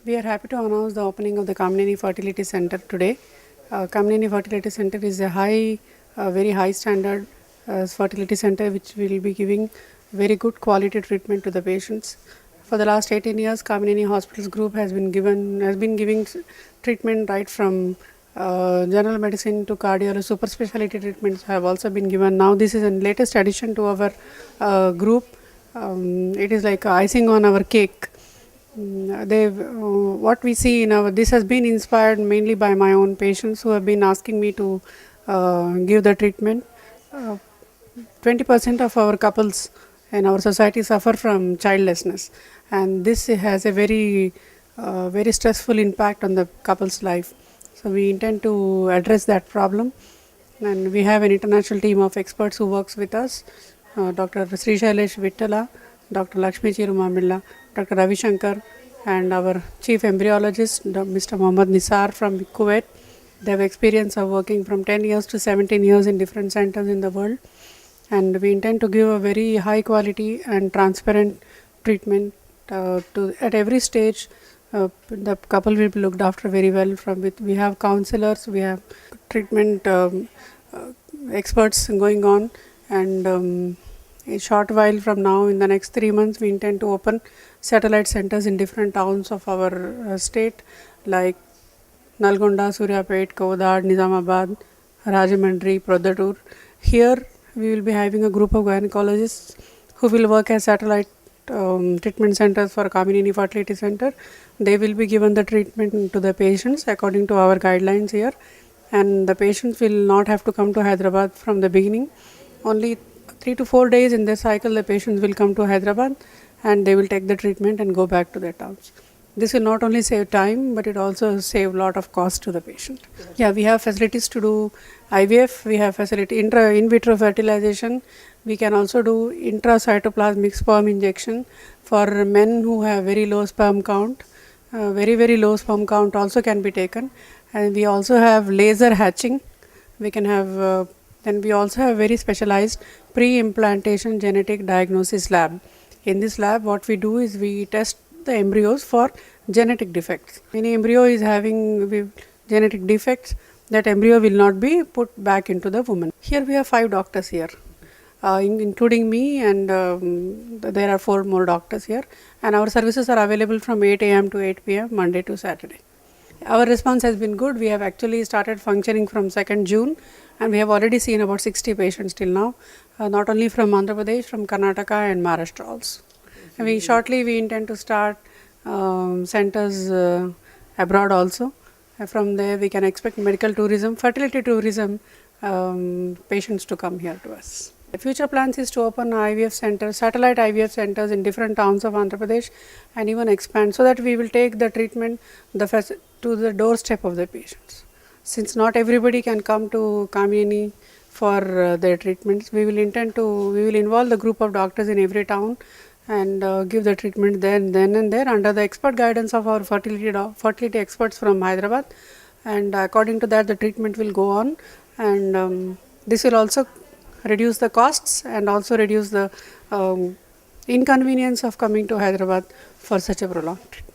We are happy to announce the opening of the Kamneni Fertility Center today. Kamneni Fertility Center is a very high standard fertility center which will be giving very good quality treatment to the patients. For the last 18 years, Kamneni Hospitals Group has been giving treatment right from general medicine to cardiology. Super specialty treatments have also been given. Now this is a latest addition to our group. It is like icing on our cake. What we see in this has been inspired mainly by my own patients who have been asking me to give the treatment. 20% of our couples in our society suffer from childlessness, and this has a very stressful impact on the couple's life. So we intend to address that problem, and we have an international team of experts who works with us. Dr. Sri Shailesh Vittala, Dr. Lakshmi Chirumamilla, Dr. Ravi Shankar, and our chief embryologist, Mr. Mohammad Nisar from Kuwait. They have experience of working from 10 years to 17 years in different centers in the world, and we intend to give a very high quality and transparent treatment at every stage. The couple will be looked after very well. We have counselors, we have treatment experts going on, and a short while from now, in the next 3 months, we intend to open satellite centers in different towns of our state, like Nalgonda, Suryapet, Kovdad, Nizamabad, Rajahmundry, Proddatur. Here we will be having a group of gynecologists who will work as satellite treatment centers for Kamneni Fertility Center. They will be given the treatment to the patients according to our guidelines here, and the patients will not have to come to Hyderabad from the beginning. Only 3 to 4 days in this cycle, the patients will come to Hyderabad and they will take the treatment and go back to their towns. This will not only save time, but it also save a lot of cost to the patient. Yeah, we have facilities to do IVF, we have facility in vitro fertilization. We can also do intracytoplasmic sperm injection for men who have very low sperm count. Very low sperm count also can be taken, and we also have laser hatching. We can have then we also have very specialized pre-implantation genetic diagnosis lab. In this lab, what we do is we test the embryos for genetic defects. Any embryo is having genetic defects, that embryo will not be put back into the woman. Here we have 5 doctors here, including me, and there are 4 more doctors here, and our services are available from 8 a.m. to 8 p.m. Monday to Saturday. Our response has been good. We have actually started functioning from 2nd June, and we have already seen about 60 patients till now, not only from Andhra Pradesh, from Karnataka and Maharashtra also. And shortly we intend to start centers abroad also. From there we can expect medical tourism, fertility tourism patients to come here to us. The future plans is to open IVF centers, satellite IVF centers in different towns of Andhra Pradesh, and even expand, so that we will take the treatment to the doorstep of the patients. Since not everybody can come to Kamneni for their treatments, we will involve the group of doctors in every town and give the treatment then and there under the expert guidance of our fertility experts from Hyderabad, and according to that the treatment will go on, and this will also reduce the costs and also reduce the inconvenience of coming to Hyderabad for such a prolonged treatment.